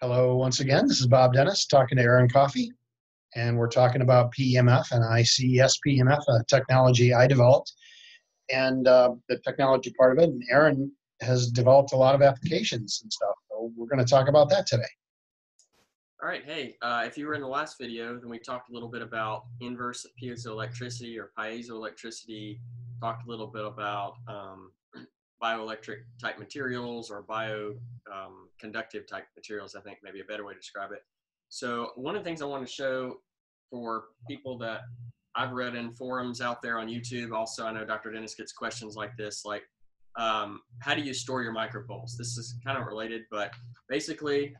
Hello, once again. This is Bob Dennis talking to Aaron Coffey, and we're talking about PEMF and ICES PEMF, a technology I developed, and the technology part of it. And Aaron has developed a lot of applications and stuff. So we're going to talk about that today. All right. Hey, if you were in the last video, then we talked a little bit about inverse piezoelectricity or piezoelectricity, talked a little bit about bioelectric type materials or conductive type materials, I think maybe a better way to describe it. So one of the things I want to show for people that I've read in forums out there on YouTube, also I know Dr. Dennis gets questions like this, like how do you store your micropulse? This is kind of related, but basically,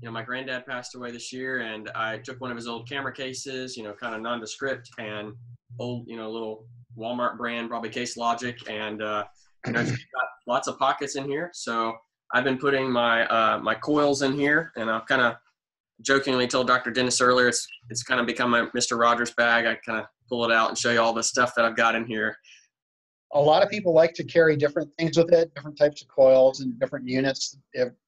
my granddad passed away this year, and I took one of his old camera cases, kind of nondescript and old, little Walmart brand, probably Case Logic, and it's got lots of pockets in here. So I've been putting my my coils in here, and I've kind of jokingly told Dr. Dennis earlier, it's kind of become my Mr. Rogers bag. I kind of pull it out and show you all the stuff that I've got in here. A lot of people like to carry different things with it, different types of coils and different units,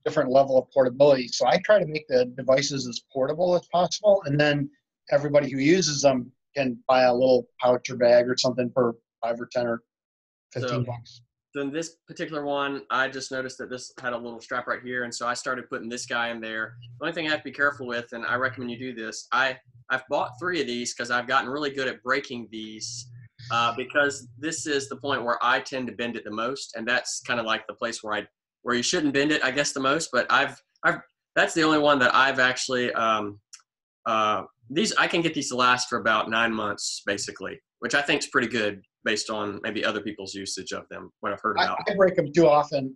different level of portability. So I try to make the devices as portable as possible, and then everybody who uses them can buy a little pouch or bag or something for $5 or $10 or $15. So in this particular one, I just noticed that this had a little strap right here, and so I started putting this guy in there. The only thing I have to be careful with, and I recommend you do this, I've bought 3 of these because I've gotten really good at breaking these. Because this is the point where I tend to bend it the most, and that's kind of like the place where you shouldn't bend it, I guess, the most. But that's the only one that I've actually I can get these to last for about 9 months, basically, which I think is pretty good based on maybe other people's usage of them. What I've heard about. I break them too often.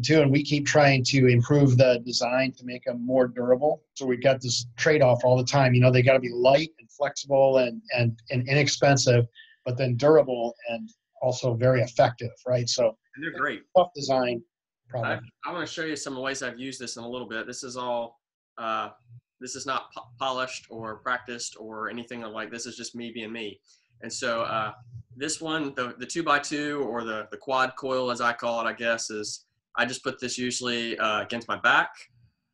Too, and we keep trying to improve the design to make them more durable. So we've got this trade-off all the time. They got to be light and flexible and inexpensive, but then durable and also very effective, right? So and they're great. Tough design problem. I want to show you some of the ways I've used this in a little bit. This is all, this is not polished or practiced or anything like this. Is just me being me. And so this one, the 2x2 or the quad coil, as I call it, I guess, is I just put this usually against my back.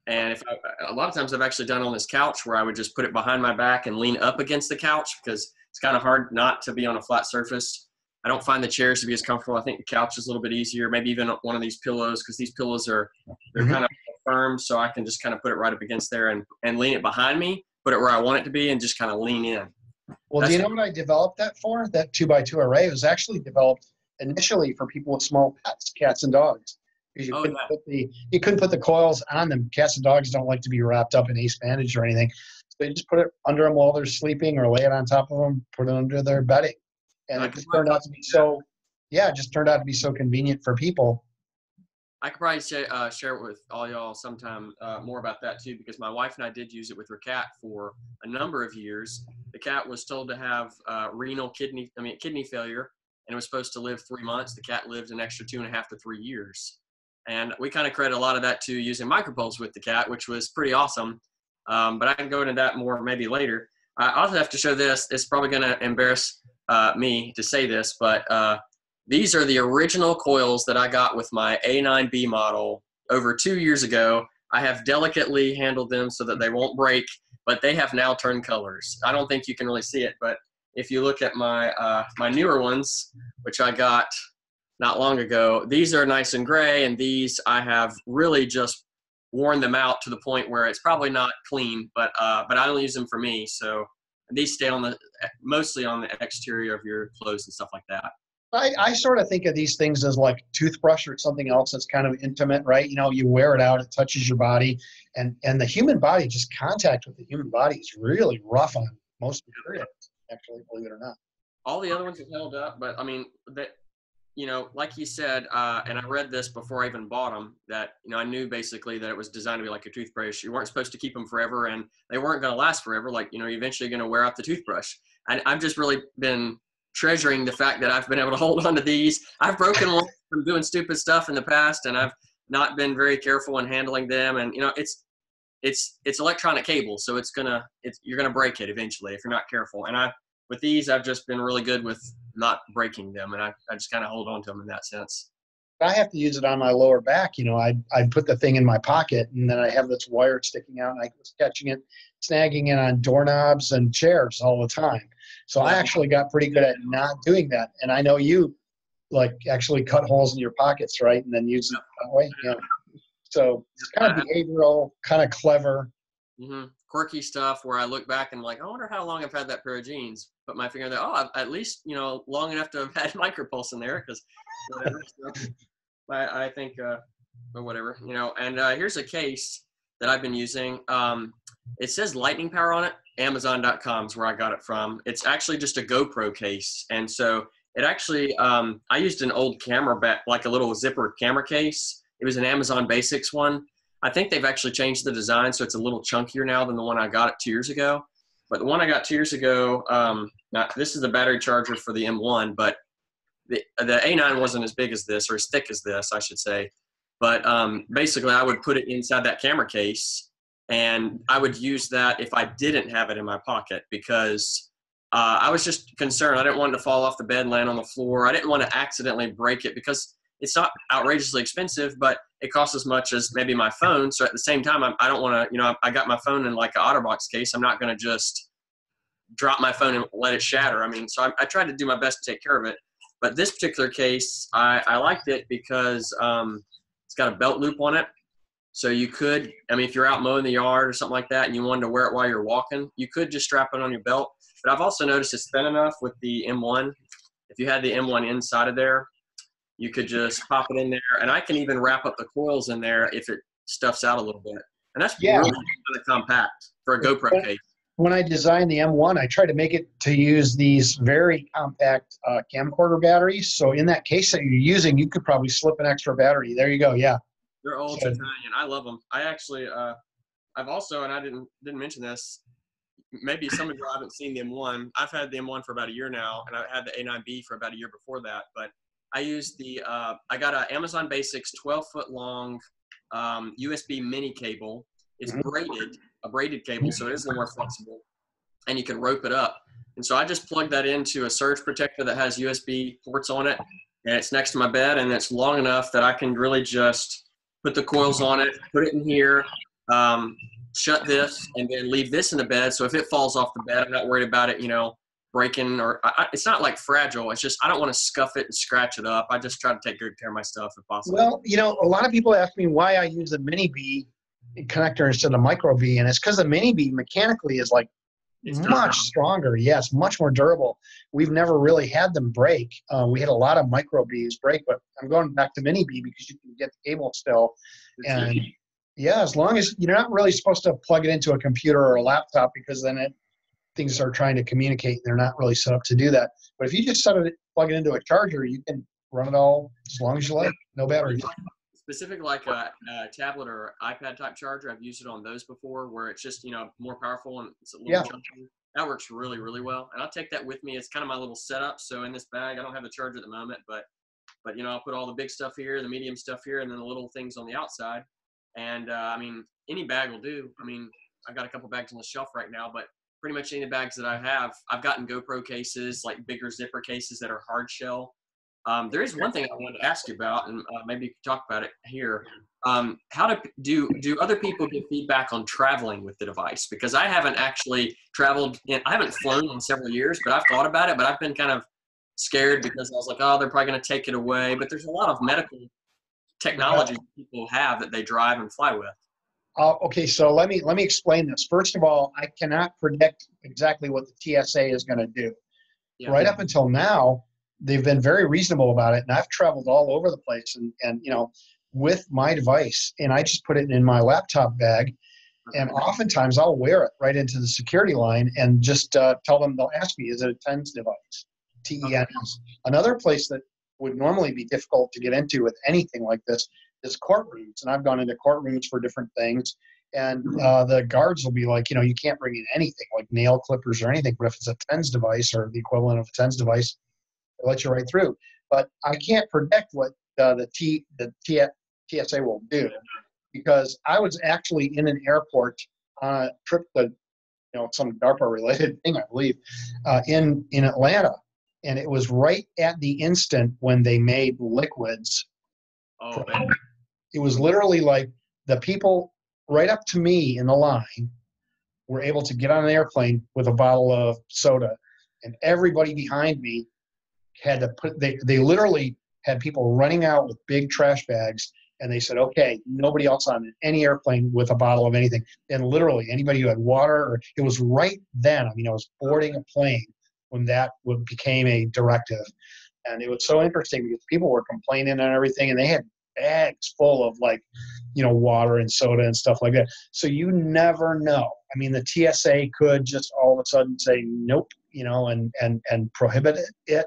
And a lot of times I've actually done on this couch where I would just put it behind my back and lean up against the couch because it's kind of hard not to be on a flat surface. I don't find the chairs to be as comfortable. I think the couch is a little bit easier, maybe even one of these pillows, because these pillows they're kind of firm, so I can just kind of put it right up against there and lean it behind me, put it where I want it to be, and just kind of lean in. Well, do you know what I developed that for? That 2x2 array was actually developed initially for people with small pets, cats and dogs. Because you couldn't put the coils on them. Cats and dogs don't like to be wrapped up in ace bandage or anything. So you just put it under them while they're sleeping or lay it on top of them, put it under their bedding. And it just turned out to be so convenient for people. I could probably share it with all y'all sometime more about that too, because my wife and I did use it with her cat for a number of years. The cat was told to have kidney failure, and it was supposed to live 3 months. The cat lived an extra 2.5 to 3 years. And we kind of credit a lot of that to using micropulse with the cat, which was pretty awesome. But I can go into that more maybe later. I also have to show this. It's probably going to embarrass me to say this, but these are the original coils that I got with my A9B model over 2 years ago. I have delicately handled them so that they won't break, but they have now turned colors. I don't think you can really see it, but if you look at my my newer ones, which I got not long ago, these are nice and gray, and these I have really just worn them out to the point where it's probably not clean, but I don't use them for me. So these stay mostly on the exterior of your clothes and stuff like that. I sort of think of these things as like toothbrush or something else that's kind of intimate, right? You wear it out, it touches your body, and the human body, just contact with the human body is really rough on most materials, actually, believe it or not. All the other ones have held up, but I mean, like you said, and I read this before I even bought them, that, I knew basically that it was designed to be like a toothbrush. You weren't supposed to keep them forever, and they weren't going to last forever. Like, you're eventually going to wear out the toothbrush. And I've just really been treasuring the fact that I've been able to hold on to these. I've broken one from doing stupid stuff in the past, and I've not been very careful in handling them. And, it's electronic cable, so you're going to break it eventually if you're not careful. And with these, I've just been really good with not breaking them, and I just kind of hold on to them in that sense. I have to use it on my lower back. I put the thing in my pocket, and then I have this wire sticking out, and I was catching it, snagging it on doorknobs and chairs all the time. So I actually got pretty good at not doing that. And I know you like actually cut holes in your pockets, right? And then use it that way. Yeah. So it's kind of behavioral, kind of clever. Quirky stuff where I look back and I'm like, I wonder how long I've had that pair of jeans. Put my finger there. Oh, I've at least, long enough to have had micropulse in there because whatever. I think, or whatever, and here's a case that I've been using. It says lightning power on it. Amazon.com is where I got it from. It's actually just a GoPro case. And so it actually, I used an old camera back, like a little zipper camera case. It was an Amazon Basics one. I think they've actually changed the design, so it's a little chunkier now than the one I got it 2 years ago. But the one I got 2 years ago, now this is the battery charger for the M1, but the A9 wasn't as big as this, or as thick as this, I should say. But basically, I would put it inside that camera case, and I would use that if I didn't have it in my pocket because I was just concerned. I didn't want it to fall off the bed and land on the floor. I didn't want to accidentally break it because it's not outrageously expensive, but it costs as much as maybe my phone. So at the same time, I don't want to, I got my phone in like an OtterBox case. I'm not going to just drop my phone and let it shatter. So I tried to do my best to take care of it. But this particular case, I liked it because it's got a belt loop on it. So you could, if you're out mowing the yard or something like that and you wanted to wear it while you're walking, you could just strap it on your belt. But I've also noticed it's thin enough with the M1. If you had the M1 inside of there, you could just pop it in there. And I can even wrap up the coils in there if it stuffs out a little bit. And that's really kind of compact for a GoPro case. When I designed the M1, I tried to make it to use these very compact camcorder batteries. So in that case that you're using, you could probably slip an extra battery. There you go. Yeah. They're ultra tiny, and I love them. I actually, I've also, and I didn't mention this, maybe some of you haven't seen the M1. I've had the M1 for about a year now, and I had the A9B for about a year before that. But I used I got an Amazon Basics 12-foot long USB mini cable. It's a braided cable, so it is a little more flexible, and you can rope it up. And so I just plugged that into a surge protector that has USB ports on it, and it's next to my bed, and it's long enough that I can really just put the coils on it, put it in here, shut this, and then leave this in the bed. So if it falls off the bed, I'm not worried about it, breaking or it's not like fragile. It's just I don't want to scuff it and scratch it up. I just try to take good care of my stuff if possible. Well, a lot of people ask me why I use a mini B connector instead of micro B, and it's because the mini B mechanically is like much stronger. Yes, much more durable. We've never really had them break. We had a lot of micro Bs break, but I'm going back to mini B because you can get the cable still. And yeah, as long as you're not really supposed to plug it into a computer or a laptop because then things are trying to communicate. They're not really set up to do that. But if you just plug it into a charger, you can run it all as long as you like. No battery. Specific like a tablet or iPad type charger, I've used it on those before where it's just, more powerful and it's a little chunky. That works really, really well. And I'll take that with me. It's kind of my little setup. So in this bag, I don't have the charger at the moment, but I'll put all the big stuff here, the medium stuff here, and then the little things on the outside. And any bag will do. I've got a couple bags on the shelf right now, but pretty much any bags that I have, I've gotten GoPro cases, like bigger zipper cases that are hard shell. There is one thing I wanted to ask you about, and maybe you could talk about it here. How do other people get feedback on traveling with the device? Because I haven't actually traveled, I haven't flown in several years, but I've thought about it, but I've been kind of scared because I was like, oh, they're probably going to take it away. But there's a lot of medical technology people have that they drive and fly with. Okay, so let me explain this. First of all, I cannot predict exactly what the TSA is going to do. Yeah. Right up until now, they've been very reasonable about it, and I've traveled all over the place, and with my device, and I just put it in my laptop bag, and oftentimes I'll wear it right into the security line and just tell them, they'll ask me, is it a TENS device? TENS. Another place that would normally be difficult to get into with anything like this is courtrooms, and I've gone into courtrooms for different things, and the guards will be like, you can't bring in anything like nail clippers or anything, but if it's a TENS device or the equivalent of a TENS device, they'll let you right through. But I can't predict what the TSA will do, because I was actually in an airport on a trip to, some DARPA-related thing, I believe, in Atlanta, and it was right at the instant when they made liquids Oh, man. It was literally like the people right up to me in the line were able to get on an airplane with a bottle of soda, and everybody behind me had to they literally had people running out with big trash bags, and they said, okay, nobody else on any airplane with a bottle of anything. And literally anybody who had water, or it was right then, I mean, I was boarding a plane when that became a directive. And it was so interesting because people were complaining and everything, and they had bags full of, like, water and soda and stuff like that. So you never know. I mean, the TSA could just all of a sudden say nope, and prohibit it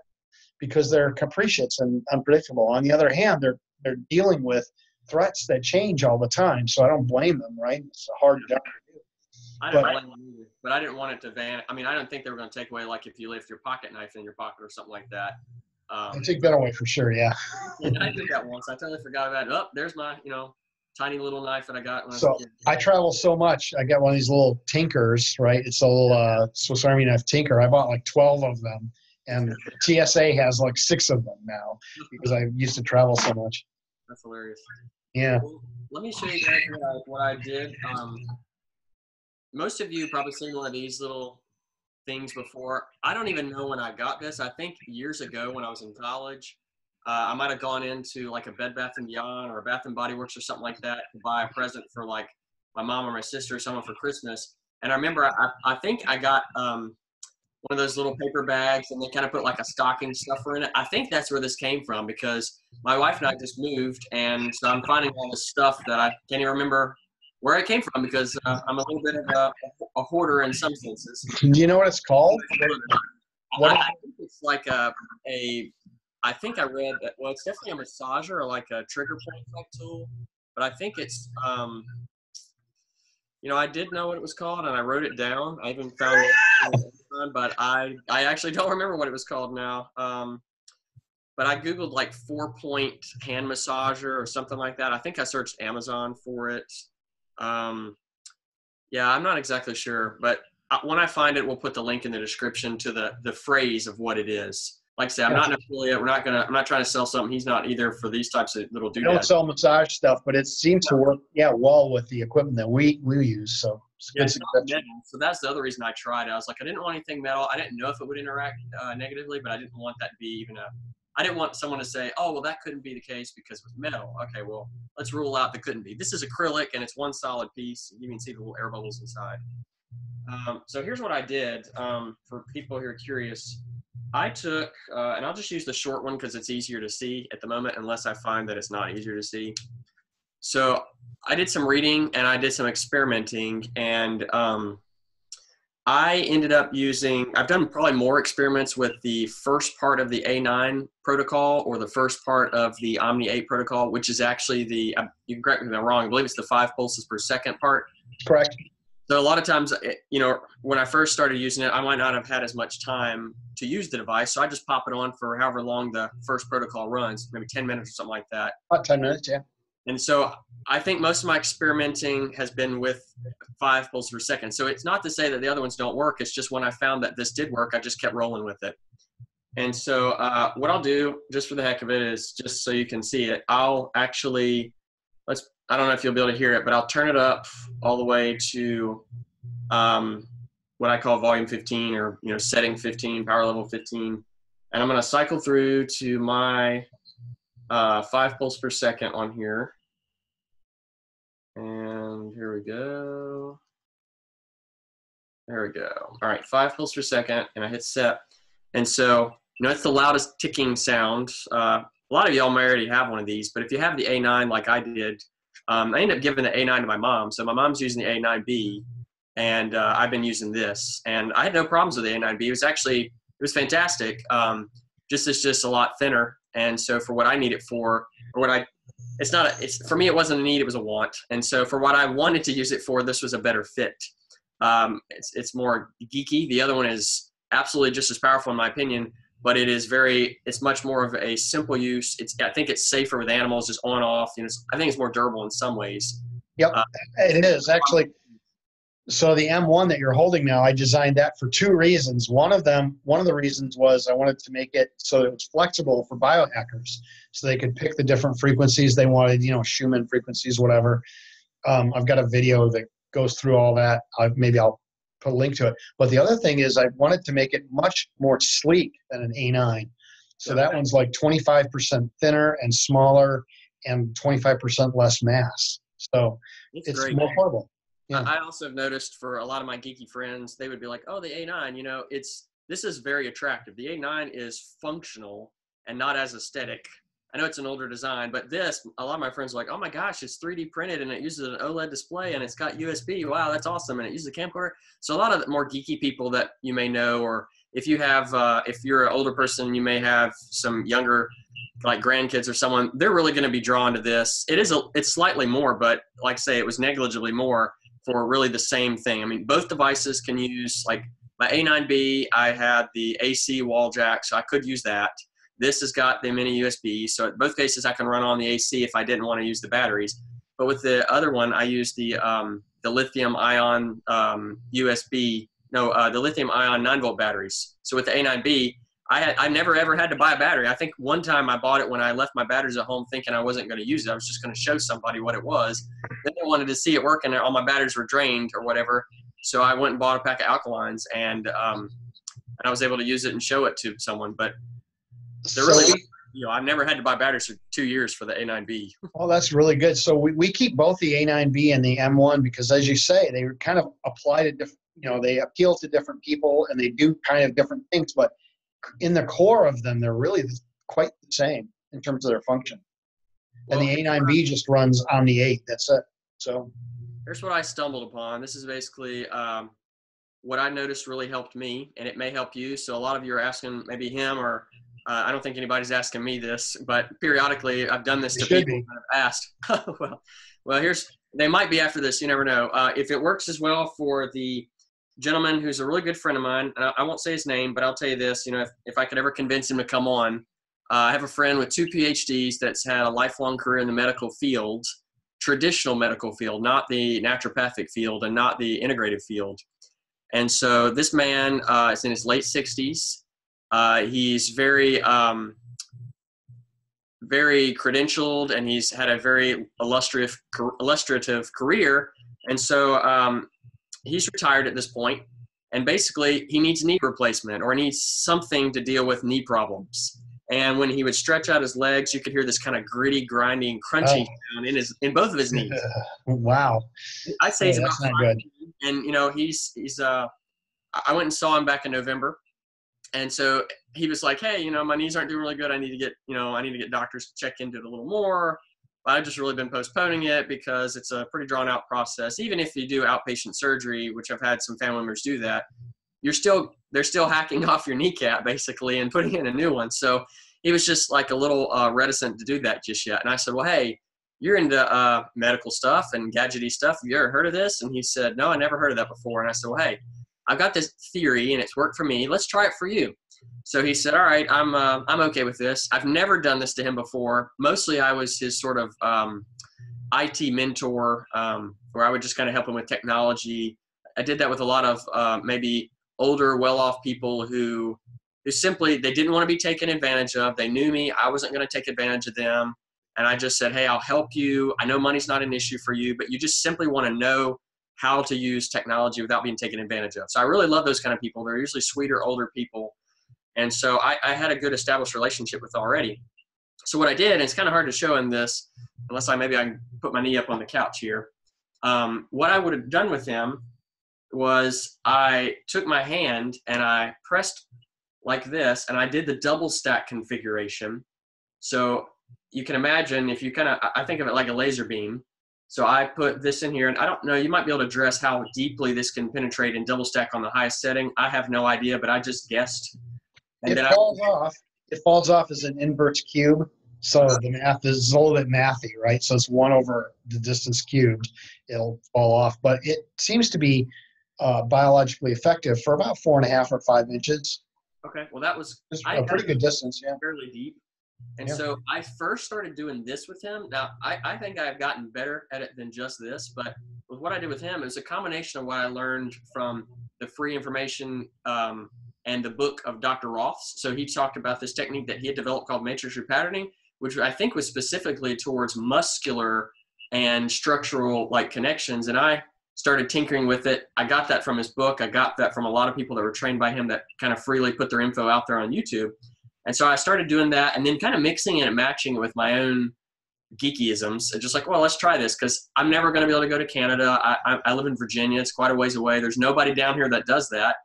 because they're capricious and unpredictable. On the other hand, they're dealing with threats that change all the time. So I don't blame them, right? It's a hard job to do. I don't blame them either, but I didn't want it to vanish. I mean, I don't think they were going to take away, like, if you left your pocket knife in your pocket or something like that. They take that away for sure, yeah. And I did that once. I totally forgot about it. Oh, there's my, tiny little knife that I got when I was a kid. I travel so much. I got one of these little tinkers, right? It's a little Swiss Army knife tinker. I bought like 12 of them, and TSA has like 6 of them now because I used to travel so much. That's hilarious. Yeah. Well, let me show you guys what I did. Most of you probably seen one of these little things before. I don't even know when I got this. I think years ago when I was in college, I might have gone into like a Bed Bath & Beyond or a Bath & Body Works or something like that to buy a present for like my mom or my sister or someone for Christmas. And I remember I think I got one of those little paper bags, and they kind of put like a stocking stuffer in it. I think that's where this came from because my wife and I just moved, and so I'm finding all this stuff that I can't even remember where it came from because I'm a little bit of a hoarder in some senses. Do you know what it's called? I think it's like I think I read that, well, it's definitely a massager or like a trigger point type tool, but I think it's, I did know what it was called and I wrote it down. I even found it, but I actually don't remember what it was called now. But I Googled like 4-point hand massager or something like that. I think I searched Amazon for it. Yeah, I'm not exactly sure, but when I find it, we'll put the link in the description to the phrase of what it is. Like I say, I'm not an affiliate. I'm not trying to sell something. He's not either for these types of little doodads. I don't sell massage stuff, but it seems to work, well with the equipment that we use. So it's good suggestion. So that's the other reason I tried it. I was like, I didn't want anything metal. I didn't know if it would interact negatively, but I didn't want that to be even I didn't want someone to say, oh, well, that couldn't be the case because it was metal. Okay, well, let's rule out that couldn't be. This is acrylic, and it's one solid piece. You can see the little air bubbles inside. So here's what I did for people who are curious. I took, and I'll just use the short one because it's easier to see at the moment, unless I find that it's not easier to see. So I did some reading and I did some experimenting, and I ended up I've done probably more experiments with the first part of the A9 protocol or the first part of the Omni 8 protocol, which is actually you can correct me if I'm wrong, I believe it's the 5 pulses per second part. Correct. So a lot of times, when I first started using it, I might not have had as much time to use the device. So I just pop it on for however long the first protocol runs, maybe 10 minutes or something like that. About 10 minutes, yeah. And so I think most of my experimenting has been with 5 pulses per second. So it's not to say that the other ones don't work. It's just when I found that this did work, I just kept rolling with it. And so what I'll do, just for the heck of it, is just so you can see it, I'll actually, I don't know if you'll be able to hear it, but I'll turn it up all the way to what I call volume 15 or, setting 15, power level 15. And I'm going to cycle through to my 5 pulses per second on here. And here we go. There we go. All right, 5 pulses per second, and I hit set. And so, it's the loudest ticking sound. A lot of y'all may already have one of these, but if you have the A9 like I did, I ended up giving the A9 to my mom. So my mom's using the A9B, and I've been using this. And I had no problems with the A9B. It was fantastic. It's just a lot thinner. And so for what I need it for, or for me, it wasn't a need, it was a want. And so for what I wanted to use it for, this was a better fit. It's more geeky. The other one is absolutely just as powerful in my opinion, but it's much more of a simple use. I think it's safer with animals, just on off. I think it's more durable in some ways. Yep, it is actually. So the M1 that you're holding now, I designed that for two reasons. One of the reasons was I wanted to make it so that it was flexible for biohackers, so they could pick the different frequencies they wanted, Schumann frequencies, whatever. I've got a video that goes through all that. Maybe I'll put a link to it. But the other thing is I wanted to make it much more sleek than an A9. So that one's like 25% thinner and smaller and 25% less mass. So it's great. more portable. Yeah. I also have noticed for a lot of my geeky friends, they would be like, oh, the A9, this is very attractive. The A9 is functional and not as aesthetic. I know it's an older design, but a lot of my friends are like, oh my gosh, it's 3D printed and it uses an OLED display and it's got USB. Wow, that's awesome. And it uses a camcorder. So a lot of the more geeky people that you may know, or if you're an older person, you may have some younger, like grandkids or someone, they're really going to be drawn to this. It's slightly more, but like I say, it was negligibly more for really the same thing. I mean, both devices can use, like my A9B, I had the AC wall jack, so I could use that. This has got the mini USB, so in both cases I can run on the AC if I didn't want to use the batteries. But with the other one, I used the lithium ion the lithium ion 9-volt batteries. So with the A9B, I never ever had to buy a battery. I think one time I bought it when I left my batteries at home thinking I wasn't going to use it. I was just going to show somebody what it was. Then I wanted to see it work and all my batteries were drained or whatever. So I went and bought a pack of alkalines and I was able to use it and show it to someone. But they're really, I've never had to buy batteries for 2 years for the A9B. Oh, that's really good. So we keep both the A9B and the M1 because, as you say, they kind of apply to different, they appeal to different people and they do kind of different things. But in the core of them, they're really quite the same in terms of their function. And the A9B just runs on the 8. That's it. So here's what I stumbled upon. This is basically what I noticed really helped me, and it may help you. So a lot of you are asking maybe him or I don't think anybody's asking me this, but periodically I've done this to people that have asked. well, they might be after this. You never know. If it works as well for the gentleman who's a really good friend of mine, and I won't say his name, but I'll tell you this, if I could ever convince him to come on, I have a friend with 2 PhDs that's had a lifelong career in the medical field, traditional medical field, not the naturopathic field and not the integrative field. And so this man is in his late 60s. He's very, very credentialed and he's had a very illustrative career. And so, he's retired at this point, and basically he needs knee replacement or needs something to deal with knee problems. And when he would stretch out his legs, you could hear this kind of gritty, grinding, crunchy sound in both of his knees. Wow. I say he's that's about not good. And he's I went and saw him back in November, and so he was like, "Hey, my knees aren't doing really good. I need to get doctors to check into it a little more." I've just really been postponing it because it's a pretty drawn out process. Even if you do outpatient surgery, which I've had some family members do that, they're still hacking off your kneecap basically and putting in a new one. So he was just like a little reticent to do that just yet. And I said, well, hey, you're into medical stuff and gadgety stuff. Have you ever heard of this? And he said, no, I never heard of that before. And I said, well, hey, I've got this theory and it's worked for me. Let's try it for you. So he said, all right, I'm okay with this. I've never done this to him before. Mostly I was his sort of IT mentor where I would just kind of help him with technology. I did that with a lot of maybe older, well-off people who simply, they didn't want to be taken advantage of. They knew me. I wasn't going to take advantage of them. And I just said, hey, I'll help you. I know money's not an issue for you, but you just simply want to know how to use technology without being taken advantage of. So I really love those kind of people. They're usually sweeter, older people. And so I had a good established relationship with already. So what I did, and it's kind of hard to show in this, unless I can put my knee up on the couch here. What I would have done with him was I took my hand and I pressed like this, and I did the double stack configuration. So you can imagine if you I think of it like a laser beam. So I put this in here, and I don't know, you might be able to address how deeply this can penetrate in double stack on the highest setting. I have no idea, but I just guessed. And it falls off. It falls off as an inverse cube. So the math is a little bit mathy, right? So it's 1 over the distance cubed. It'll fall off. But it seems to be biologically effective for about 4.5 or 5 inches. Okay. Well, that was a pretty good distance, yeah. Fairly deep. And so I first started doing this with him. Now, I think I've gotten better at it than just this, but with what I did with him, it was a combination of what I learned from the free information and the book of Dr. Roth's. So he talked about this technique that he had developed called matrix repatterning, which I think was specifically towards muscular and structural like connections. And I started tinkering with it. I got that from his book. I got that from a lot of people that were trained by him that kind of freely put their info out there on YouTube. And so I started doing that and then kind of mixing it and matching it with my own geekyisms. And just like, well, let's try this because I'm never going to be able to go to Canada. I live in Virginia. It's quite a ways away. There's nobody down here that does that.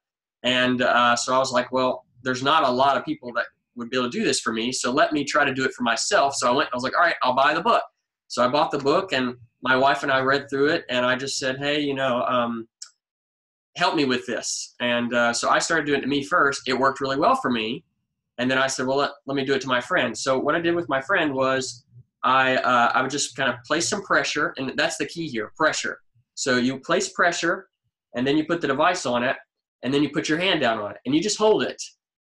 And so I was like, well, there's not a lot of people that would be able to do this for me. So let me try to do it for myself. So I was like, all right, I'll buy the book. So I bought the book and my wife and I read through it. And I just said, hey, help me with this. And so I started doing it to me first. It worked really well for me. And then I said, well, let me do it to my friend. So what I did with my friend was I would just kind of place some pressure. And that's the key here, pressure. So you place pressure and then you put the device on it and then you put your hand down on it and you just hold it.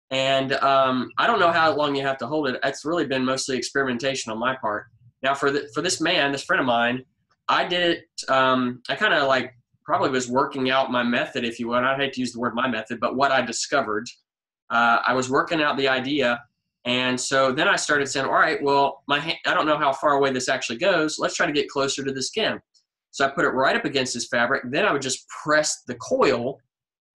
And I don't know how long you have to hold it. It's really been mostly experimentation on my part. Now for this man, this friend of mine, I did it, I kind of like probably was working out my method, if you will. And I hate to use the word my method, but what I discovered. I was working out the idea. And so then I started saying, all right, well, my hand, I don't know how far away this actually goes. Let's try to get closer to the skin. So I put it right up against his fabric. Then I would just press the coil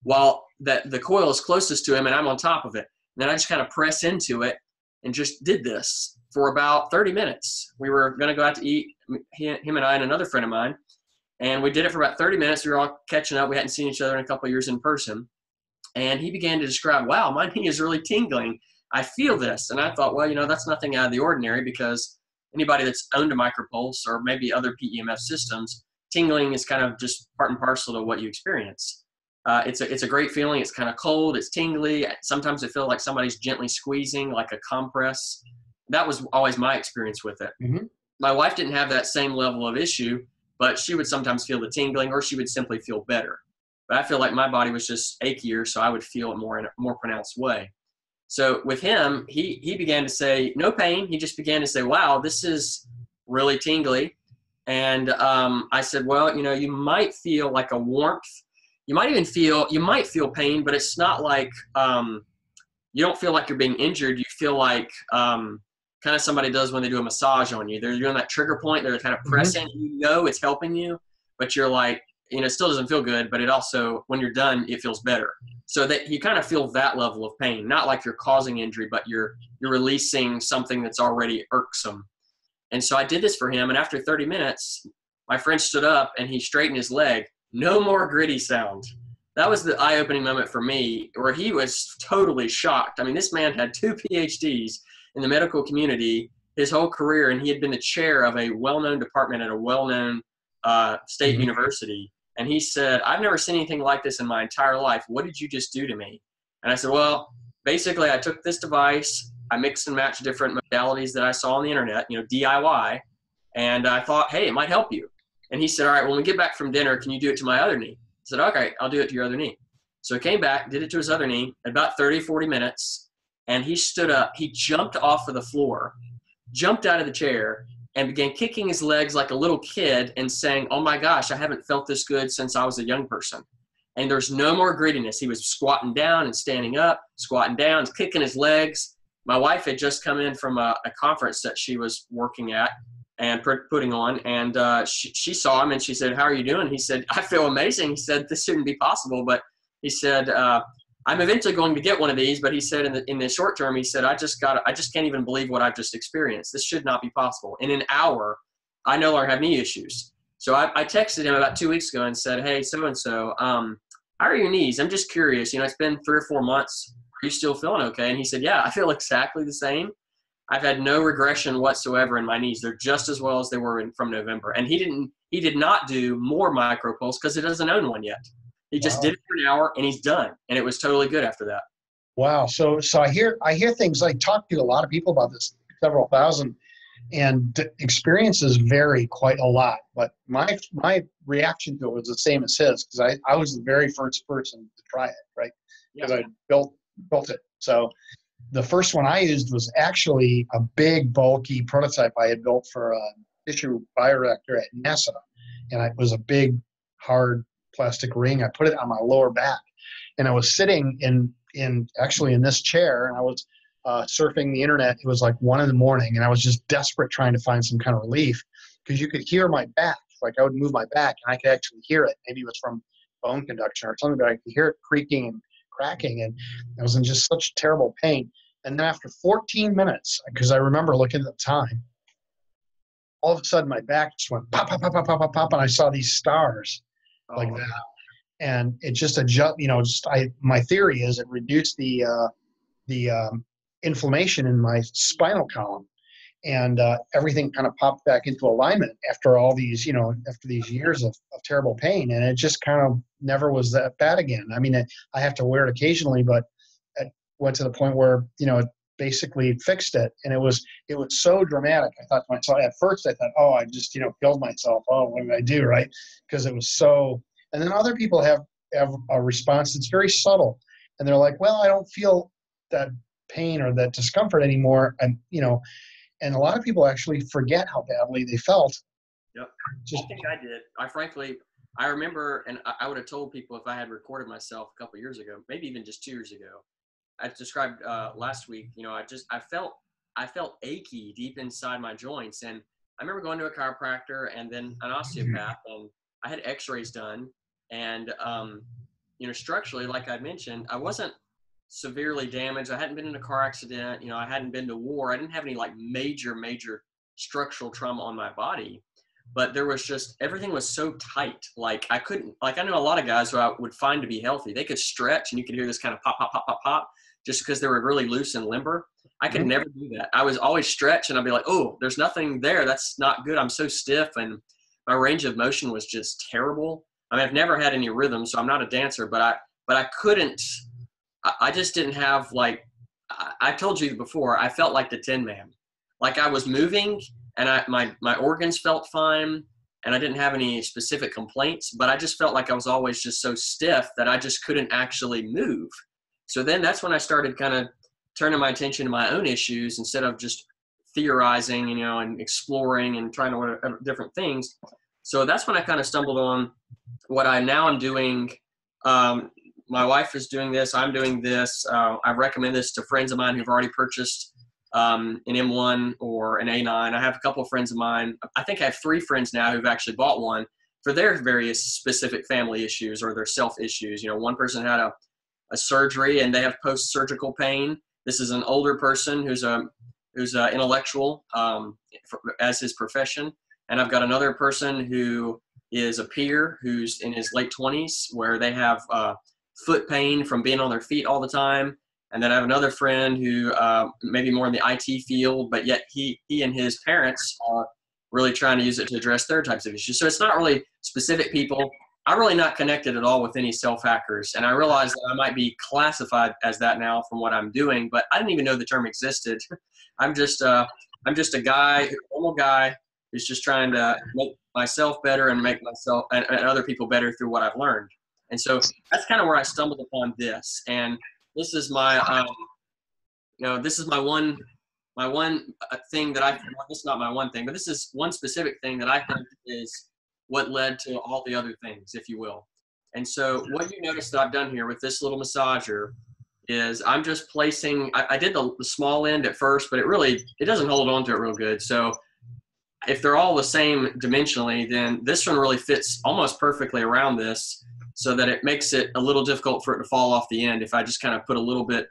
while the coil is closest to him and I'm on top of it. And then I just kind of press into it and just did this for about 30 minutes. We were going to go out to eat, him and I and another friend of mine. And we did it for about 30 minutes. We were all catching up. We hadn't seen each other in a couple of years in person. And he began to describe, wow, my knee is really tingling. I feel this. And I thought, well, that's nothing out of the ordinary because anybody that's owned a micropulse or maybe other PEMF systems, tingling is kind of just part and parcel to what you experience. It's a great feeling. It's kind of cold. It's tingly. Sometimes it feels like somebody's gently squeezing like a compress. That was always my experience with it. Mm-hmm. My wife didn't have that same level of issue, but she would sometimes feel the tingling or she would simply feel better. But I feel like my body was just achier, so I would feel it more in a more pronounced way. So with him, he began to say, no pain. He just began to say, wow, this is really tingly. And I said, well, you might feel like a warmth. You might feel pain, but it's not like you don't feel like you're being injured. You feel like kind of somebody does when they do a massage on you. They're doing that trigger point. They're kind of pressing. Mm-hmm. It's helping you, but you're like, it still doesn't feel good, but it also, when you're done, it feels better. So that you kind of feel that level of pain, not like you're causing injury, but you're releasing something that's already irksome. And so I did this for him. And after 30 minutes, my friend stood up and he straightened his leg. No more gritty sound. That was the eye-opening moment for me where he was totally shocked. I mean, this man had 2 PhDs in the medical community his whole career, and he had been the chair of a well-known department at a well-known state university. And he said, I've never seen anything like this in my entire life. What did you just do to me? And I said, well, basically I took this device, I mixed and matched different modalities that I saw on the internet, DIY, and I thought, hey, it might help you. And he said, all right, when we get back from dinner, can you do it to my other knee? I said, okay, I'll do it to your other knee. So he came back, did it to his other knee, about 30, 40 minutes, and he stood up. He jumped off of the floor, jumped out of the chair, and began kicking his legs like a little kid and saying, oh my gosh, I haven't felt this good since I was a young person. And there's no more grittiness. He was squatting down and standing up, squatting down, kicking his legs. My wife had just come in from a conference that she was working at and putting on, and she saw him and she said, how are you doing? He said, I feel amazing. He said, this shouldn't be possible, but he said, I'm eventually going to get one of these, but he said in the short term, he said, I just can't even believe what I've just experienced. This should not be possible. In an hour, I no longer have knee issues. So I texted him about 2 weeks ago and said, hey, so-and-so, how are your knees? I'm just curious. It's been 3 or 4 months. Are you still feeling okay? And he said, yeah, I feel exactly the same. I've had no regression whatsoever in my knees. They're just as well as they were from November. And he did not do more micropulse because he doesn't own one yet. He just did it for an hour and he's done. And it was totally good after that. Wow. So I hear things, I talk to a lot of people about this, several thousand, and experiences vary quite a lot. But my reaction to it was the same as his, because I was the very first person to try it, right? Because I built it. So the first one I used was actually a big, bulky prototype I had built for a tissue bioreactor at NASA. and it was a big, hard plastic ring. I put it on my lower back, and I was sitting actually in this chair, and I was surfing the internet. It was like 1 a.m, and I was just desperate trying to find some kind of relief, because you could hear my back. Like I would move my back and I could actually hear it. Maybe it was from bone conduction or something, but I could hear it creaking and cracking, and I was in just such terrible pain. And then after 14 minutes, because I remember looking at the time, all of a sudden my back just went pop, pop, pop, pop, pop, pop, pop, and I saw these stars like that. And it just my theory is it reduced the inflammation in my spinal column, and everything kind of popped back into alignment after all these, after these years of terrible pain. And it just kind of never was that bad again. I mean, I have to wear it occasionally, but it went to the point where, it basically fixed it. And it was so dramatic. I thought to myself, at first I thought, oh, I just, killed myself. Oh, what did I do? Right. Because it was so, and then other people have a response that's very subtle. And they're like, well, I don't feel that pain or that discomfort anymore. And a lot of people actually forget how badly they felt. Yep. I think I did. I remember, and I would have told people if I had recorded myself a couple years ago, maybe even just 2 years ago. I described last week, I felt achy deep inside my joints. And I remember going to a chiropractor and then an osteopath, and I had x-rays done. And, structurally, like I mentioned, I wasn't severely damaged. I hadn't been in a car accident. I hadn't been to war. I didn't have any like major structural trauma on my body, but there was just, everything was so tight. Like I know a lot of guys who I would find to be healthy. They could stretch and you could hear this kind of pop, pop, pop, pop, pop, just because they were really loose and limber. I could never do that. I was always stretch and I'd be like, oh, there's nothing there. That's not good. I'm so stiff. And my range of motion was just terrible. I mean, I've never had any rhythm, so I'm not a dancer, but I couldn't, I just didn't have, like, I told you before, I felt like the Tin Man. Like I was moving and my organs felt fine and I didn't have any specific complaints, but I just felt like I was always just so stiff that I just couldn't actually move. So then that's when I started kind of turning my attention to my own issues instead of just theorizing, and exploring and trying to different things. So that's when I kind of stumbled on what I now am doing. My wife is doing this. I'm doing this. I recommend this to friends of mine who've already purchased an M1 or an A9. I have a couple of friends of mine. I think I have 3 friends now who've actually bought one for their various specific family issues or their self issues. One person had a surgery and they have post-surgical pain. This is an older person who's intellectual as his profession. And I've got another person who is a peer who's in his late 20s where they have foot pain from being on their feet all the time. And then I have another friend who maybe more in the IT field, but yet he and his parents are really trying to use it to address their types of issues. So it's not really specific people. I'm really not connected at all with any self-hackers. And I realize that I might be classified as that now from what I'm doing, but I didn't even know the term existed. I'm just a guy, a normal guy who's just trying to make myself better and make myself and other people better through what I've learned. And so that's kind of where I stumbled upon this. And this is my, this is my one thing that this is not my one thing, but this is one specific thing that I think is what led to all the other things, if you will. And so what you notice that I've done here with this little massager is I'm just placing, I did the small end at first, but it doesn't hold on to it real good. So if they're all the same dimensionally, then this one really fits almost perfectly around this, so that it makes it a little difficult for it to fall off the end if I just kind of put a little bit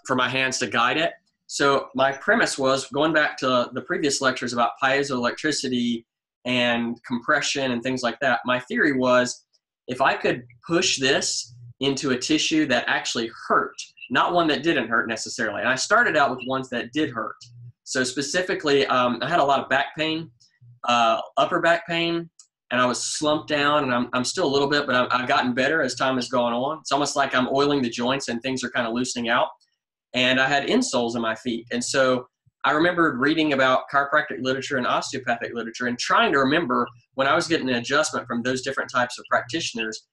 for my hands to guide it. So my premise was, going back to the previous lectures about piezoelectricity and compression and things like that, my theory was if I could push this into a tissue that actually hurt, not one that didn't hurt necessarily. And I started out with ones that did hurt. So specifically, I had a lot of back pain, upper back pain, and I was slumped down, and I'm still a little bit, but I've gotten better as time has gone on. It's almost like I'm oiling the joints and things are kind of loosening out. And I had insoles in my feet. And so I remembered reading about chiropractic literature and osteopathic literature and trying to remember when I was getting an adjustment from those different types of practitioners,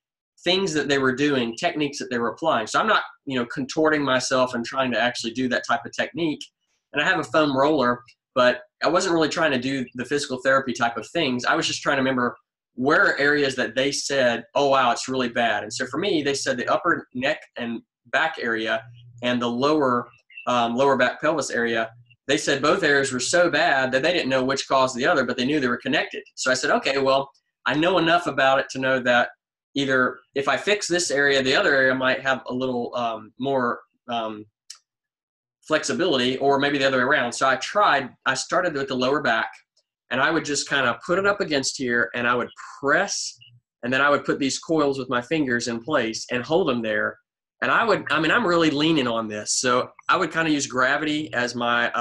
things that they were doing, techniques that they were applying. So I'm not, contorting myself and trying to actually do that type of technique. And I have a foam roller, but I wasn't really trying to do the physical therapy type of things. I was just trying to remember where are areas that they said, oh, wow, it's really bad. And so for me, they said the upper neck and back area and the lower back pelvis area, they said both areas were so bad that they didn't know which caused the other, but they knew they were connected. So I said, okay, well, I know enough about it to know that either if I fix this area, the other area might have a little more flexibility, or maybe the other way around. So I started with the lower back, and I would just kind of put it up against here, and I would press, and then I would put these coils with my fingers in place and hold them there. And I'm really leaning on this. So I would kind of use gravity as my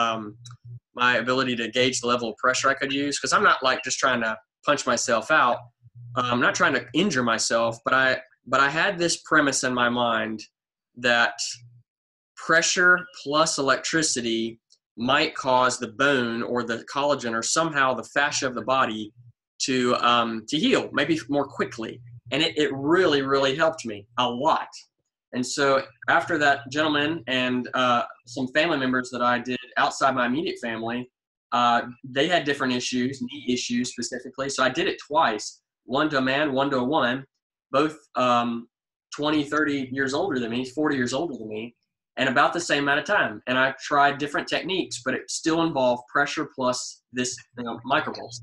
my ability to gauge the level of pressure I could use, because I'm not like just trying to punch myself out. I'm not trying to injure myself, but I had this premise in my mind that pressure plus electricity might cause the bone or the collagen or somehow the fascia of the body to heal, maybe more quickly. And it really, really helped me a lot. And so after that gentleman and some family members that I did outside my immediate family, they had different issues, knee issues specifically. So I did it twice, one to a man, one to a woman, both 20, 30 years older than me, 40 years older than me, and about the same amount of time. And I tried different techniques, but it still involved pressure plus this microvolts.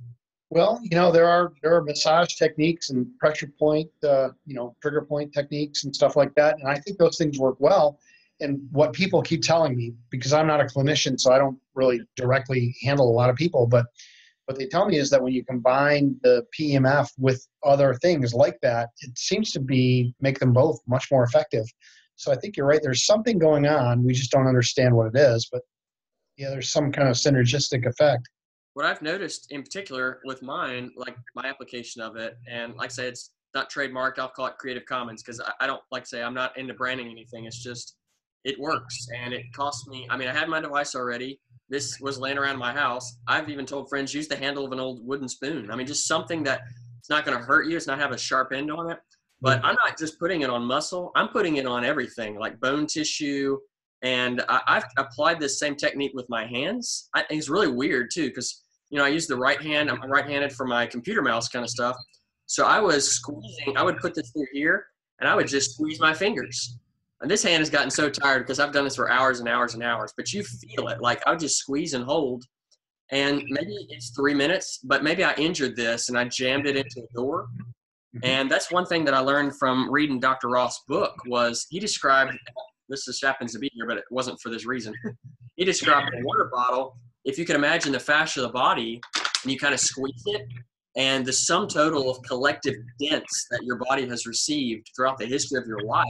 Well, there are massage techniques and pressure point, trigger point techniques and stuff like that. And I think those things work well. And what people keep telling me, because I'm not a clinician, so I don't really directly handle a lot of people, but what they tell me is that when you combine the PEMF with other things like that, it seems to make them both much more effective. So I think you're right. There's something going on. We just don't understand what it is, but yeah, there's some kind of synergistic effect. What I've noticed in particular with mine, like my application of it, and like I say, it's not trademarked, I'll call it Creative Commons, because I don't, like I say, I'm not into branding anything. It's just, it works. And it cost me, I had my device already. This was laying around my house. I've even told friends, use the handle of an old wooden spoon. Just something that it's not going to hurt you. It's not have a sharp end on it. But I'm not just putting it on muscle. I'm putting it on everything, like bone tissue. And I've applied this same technique with my hands. I think it's really weird too, because I use the right hand. I'm right-handed for my computer mouse kind of stuff. So I was squeezing. I would put this through here, and I would just squeeze my fingers. And this hand has gotten so tired because I've done this for hours and hours and hours. But you feel it. Like I would just squeeze and hold. And maybe it's 3 minutes, but maybe I injured this, and I jammed it into a door. And that's one thing that I learned from reading Dr. Roth's book was he described, this just happens to be here, but it wasn't for this reason. He described a water bottle. If you can imagine the fascia of the body and you kind of squeeze it, and the sum total of collective dents that your body has received throughout the history of your life,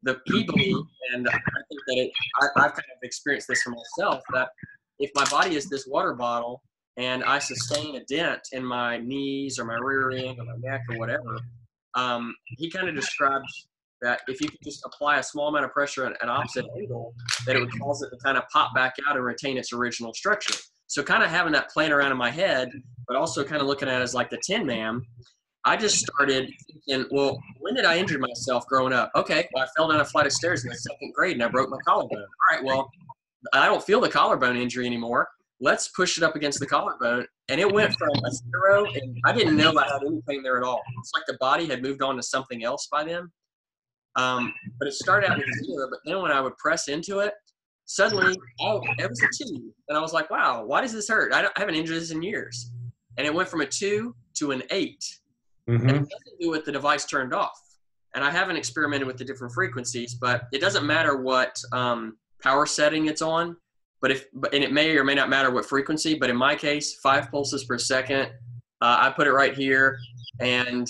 the people, and I think that I've kind of experienced this for myself, that if my body is this water bottle and I sustain a dent in my knees or my rear end or my neck or whatever, he kind of describes that if you could just apply a small amount of pressure at an opposite angle, that it would cause it to kind of pop back out and retain its original structure. So kind of having that playing around in my head, but also kind of looking at it as like the Tin Man, I just started thinking, well, when did I injure myself growing up? Okay, well, I fell down a flight of stairs in the second grade and I broke my collarbone. All right, well, I don't feel the collarbone injury anymore. Let's push it up against the collarbone. And it went from a 0, and I didn't know I had any pain there at all. It's like the body had moved on to something else by then. But it started out with a 0, but then when I would press into it, suddenly, it was a 2. And I was like, wow, why does this hurt? I haven't injured this in years. And it went from a 2 to an 8. And it doesn't do with the device turned off. And I haven't experimented with the different frequencies, but it doesn't matter what power setting it's on. And it may or may not matter what frequency, but in my case, 5 pulses per second, I put it right here. And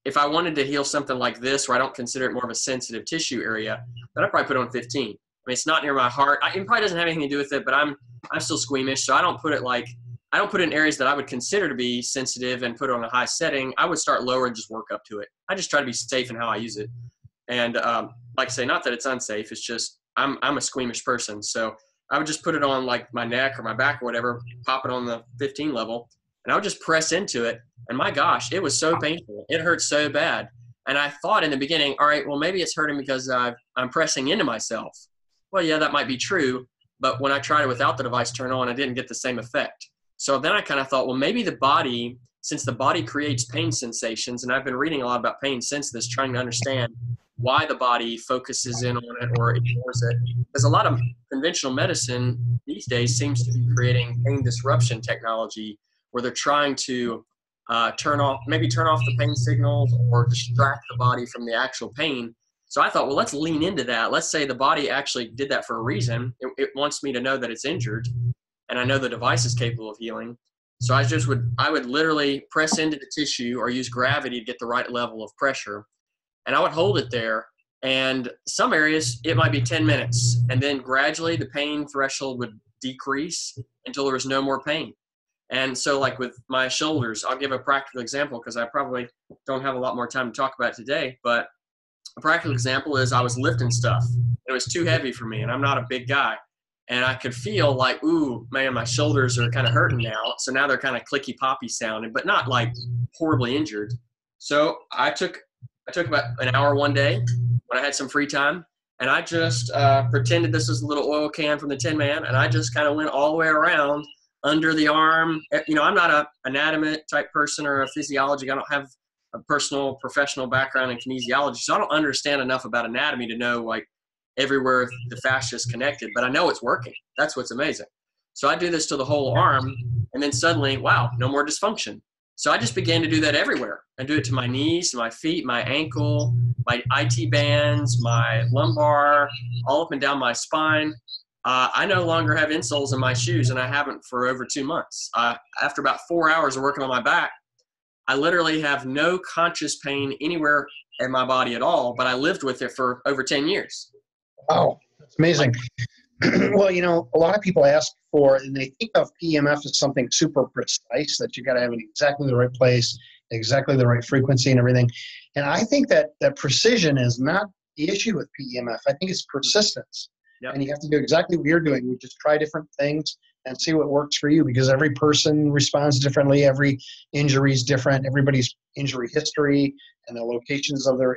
if I wanted to heal something like this, where I don't consider it more of a sensitive tissue area, then I'd probably put it on 15. It's not near my heart. It probably doesn't have anything to do with it, but I'm still squeamish, so I don't put it in areas that I would consider to be sensitive and put it on a high setting. I would start lower and just work up to it. I just try to be safe in how I use it. And like I say, not that it's unsafe. It's just I'm a squeamish person, so I would just put it on like my neck or my back or whatever, pop it on the 15 level, and I would just press into it. And my gosh, it was so painful. It hurt so bad. And I thought in the beginning, all right, well, maybe it's hurting because I'm pressing into myself. Well, yeah, that might be true. But when I tried it without the device turned on, I didn't get the same effect. So then I kind of thought, well, maybe the body since the body creates pain sensations, and I've been reading a lot about pain since this, trying to understand why the body focuses in on it or ignores it. Because a lot of conventional medicine these days seems to be creating pain disruption technology where they're trying to turn off the pain signals or distract the body from the actual pain. So I thought, well, let's lean into that. Let's say the body actually did that for a reason. It wants me to know that it's injured, and I know the device is capable of healing. So I would literally press into the tissue or use gravity to get the right level of pressure. And I would hold it there. And some areas, it might be 10 minutes. And then gradually the pain threshold would decrease until there was no more pain. And so like with my shoulders, I'll give a practical example because I probably don't have a lot more time to talk about it today. But a practical example is I was lifting stuff. It was too heavy for me, and I'm not a big guy. And I could feel like, ooh, man, my shoulders are kind of hurting now. So now they're kind of clicky poppy sounding, but not like horribly injured. So I took about an hour one day when I had some free time, and I just pretended this was a little oil can from the Tin Man, and I just kind of went all the way around under the arm. You know, I'm not a anatomy type person or a physiology. I don't have a personal professional background in kinesiology, so I don't understand enough about anatomy to know like everywhere the fascia is connected, but I know it's working. That's what's amazing. So I do this to the whole arm, and then suddenly, wow, no more dysfunction. So I just began to do that everywhere. I do it to my knees, my feet, my ankle, my IT bands, my lumbar, all up and down my spine. I no longer have insoles in my shoes, and I haven't for over 2 months. After about 4 hours of working on my back, I literally have no conscious pain anywhere in my body at all, but I lived with it for over 10 years. Wow, that's amazing. Well, you know, a lot of people ask for, and they think of PEMF as something super precise, that you got to have it exactly the right place, exactly the right frequency and everything. And I think that precision is not the issue with PEMF. I think it's persistence. Yep. And you have to do exactly what you're doing. We just try different things and see what works for you, because every person responds differently. Every injury is different. Everybody's injury history and the locations of their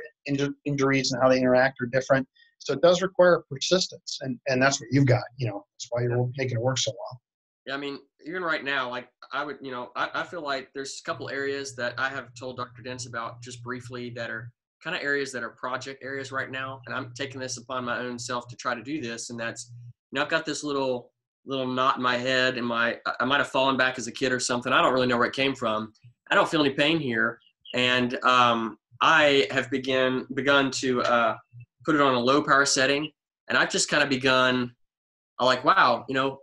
injuries and how they interact are different. So it does require persistence, and that's what you've got. You know, that's why you're making it work so well. Yeah, I mean, even right now, like I would, you know, I feel like there's a couple areas that I have told Dr. Dentz about just briefly that are kind of areas that are project areas right now, and I'm taking this upon my own self to try to do this. And that's, you know, I've got this little knot in my head, and I might have fallen back as a kid or something. I don't really know where it came from. I don't feel any pain here, and I have begun to put it on a low power setting, and I've just kind of begun. I'm like, wow, you know,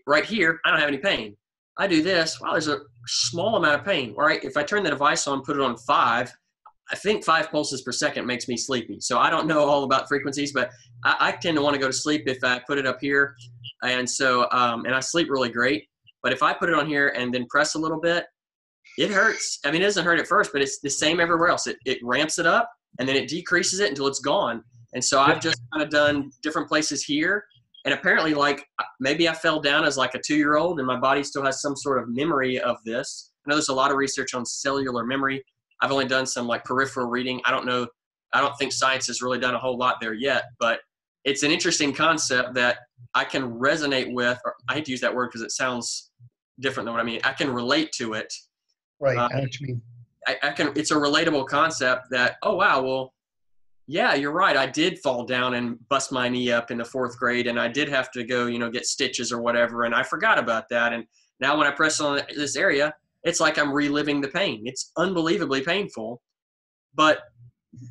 right here, I don't have any pain. I do this, wow, there's a small amount of pain. All right, if I turn the device on, put it on 5, I think 5 pulses per second makes me sleepy. So I don't know all about frequencies, but I tend to want to go to sleep if I put it up here. And so, and I sleep really great. But if I put it on here and then press a little bit, it hurts. I mean, it doesn't hurt at first, but it's the same everywhere else. It ramps it up, and then it decreases it until it's gone. And so I've just kind of done different places here. And apparently, like, maybe I fell down as like a 2-year-old, and my body still has some sort of memory of this. I know there's a lot of research on cellular memory. I've only done some like peripheral reading. I don't think science has really done a whole lot there yet, but it's an interesting concept that I can resonate with, or I hate to use that word because it sounds different than what I mean. I can relate to it. Right. I know what you mean. It's a relatable concept that, oh, wow, well, yeah, you're right. I did fall down and bust my knee up in the 4th grade, and I did have to go, you know, get stitches or whatever. And I forgot about that. And now when I press on this area, it's like I'm reliving the pain. It's unbelievably painful, but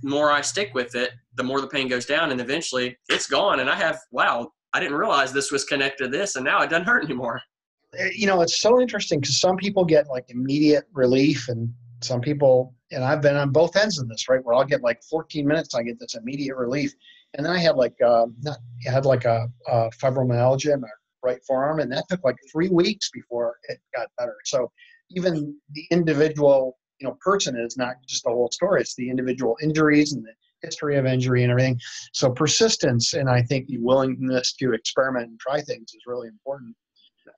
the more I stick with it, the more the pain goes down, and eventually it's gone. And wow, I didn't realize this was connected to this, and now it doesn't hurt anymore. You know, it's so interesting because some people get like immediate relief, and some people, and I've been on both ends of this, right, where I'll get like 14 minutes, I get this immediate relief. And then I had like, a fibromyalgia in my right forearm, and that took like 3 weeks before it got better. So even the individual, you know, person is not just the whole story. It's the individual injuries and the history of injury and everything. So persistence, and I think the willingness to experiment and try things is really important.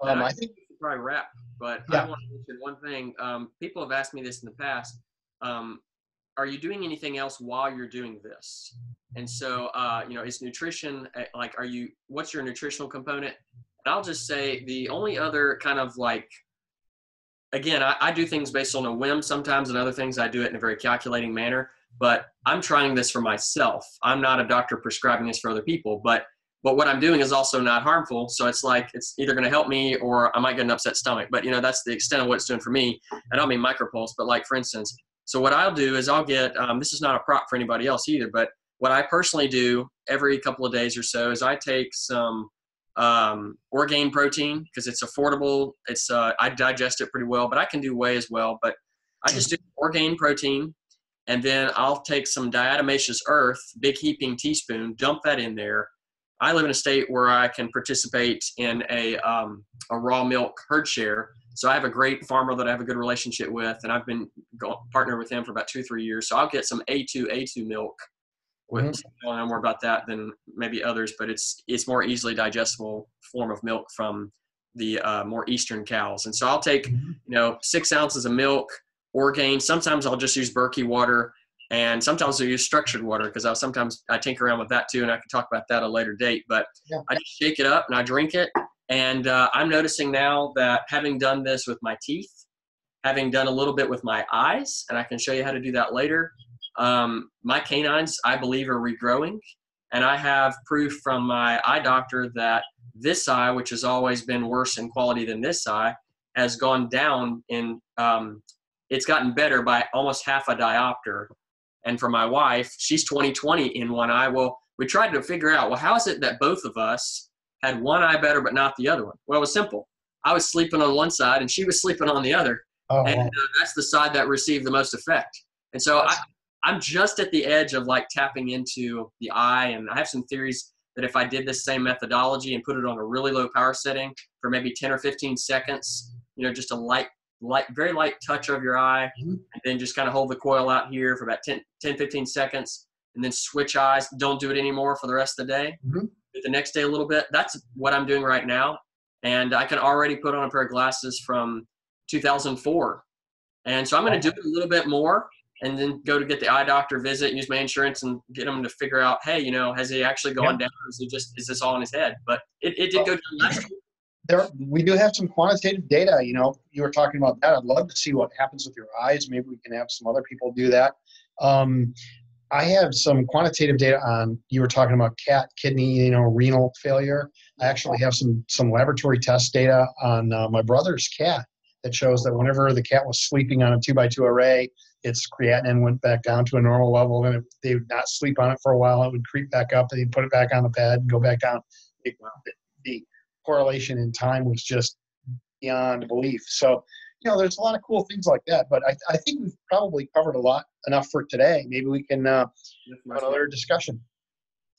I think we should probably wrap, but yeah. I want to mention one thing. People have asked me this in the past. Are you doing anything else while you're doing this? And so, you know, is nutrition, like, what's your nutritional component? And I'll just say the only other kind of like again, I do things based on a whim sometimes, and other things I do it in a very calculating manner. But I'm trying this for myself. I'm not a doctor prescribing this for other people, but what I'm doing is also not harmful. So it's like, it's either going to help me or I might get an upset stomach. But, you know, that's the extent of what it's doing for me. I don't mean micropulse, but like, for instance, so what I'll do is I'll get, this is not a prop for anybody else either, but what I personally do every couple of days or so is I take some Orgain protein, because it's affordable. It's I digest it pretty well, but I can do whey as well. But I just do Orgain protein, and then I'll take some diatomaceous earth, big heaping teaspoon, dump that in there. I live in a state where I can participate in a raw milk herd share. So I have a great farmer that I have a good relationship with, and I've been partnered with him for about 2 or 3 years. So I'll get some A2 milk. With, I don't know more about that than maybe others, but it's more easily digestible form of milk from the more eastern cows. And so I'll take, 6 ounces of milk, Orgain. Sometimes I'll just use Berkey water, and sometimes I'll use structured water, because sometimes I tinker around with that too, and I can talk about that at a later date. But yeah. I just shake it up and I drink it. And I'm noticing now that having done this with my teeth, having done a little bit with my eyes, and I can show you how to do that later, my canines, I believe, are regrowing. And I have proof from my eye doctor that this eye, which has always been worse in quality than this eye, has gone down in, it's gotten better by almost half a diopter. And for my wife, she's 20/20 in one eye. Well, we tried to figure out, well, how is it that both of us had one eye better but not the other one? Well, it was simple. I was sleeping on one side and she was sleeping on the other. Oh, and that's the side that received the most effect. And so I'm just at the edge of like tapping into the eye. And I have some theories that if I did this same methodology and put it on a really low power setting for maybe 10 or 15 seconds, just a very light touch of your eye, and then just kind of hold the coil out here for about 10, 15 seconds, and then switch eyes. Don't do it anymore for the rest of the day. Do it the next day a little bit. That's what I'm doing right now. And I can already put on a pair of glasses from 2004. And so I'm going to do it a little bit more, and then go to get the eye doctor visit, use my insurance, and get them to figure out, hey, has he actually gone down, or is this all in his head? But it did go down last year. We do have some quantitative data. You were talking about that. I'd love to see what happens with your eyes. Maybe we can have some other people do that. I have some quantitative data on, you were talking about cat kidney, renal failure. I actually have some laboratory test data on my brother's cat that shows that whenever the cat was sleeping on a 2x2 array, its creatinine went back down to a normal level, and they would not sleep on it for a while. It would creep back up, and they'd put it back on the bed and go back down. The correlation in time was just beyond belief. So, there's a lot of cool things like that. But I think we've probably covered enough for today. Maybe we can have another discussion.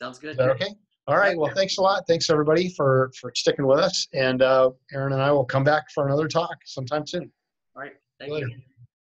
Sounds good. Is that okay? All right. Well, thanks a lot. Thanks, everybody, for sticking with us. And Aaron and I will come back for another talk sometime soon. All right. Thank you.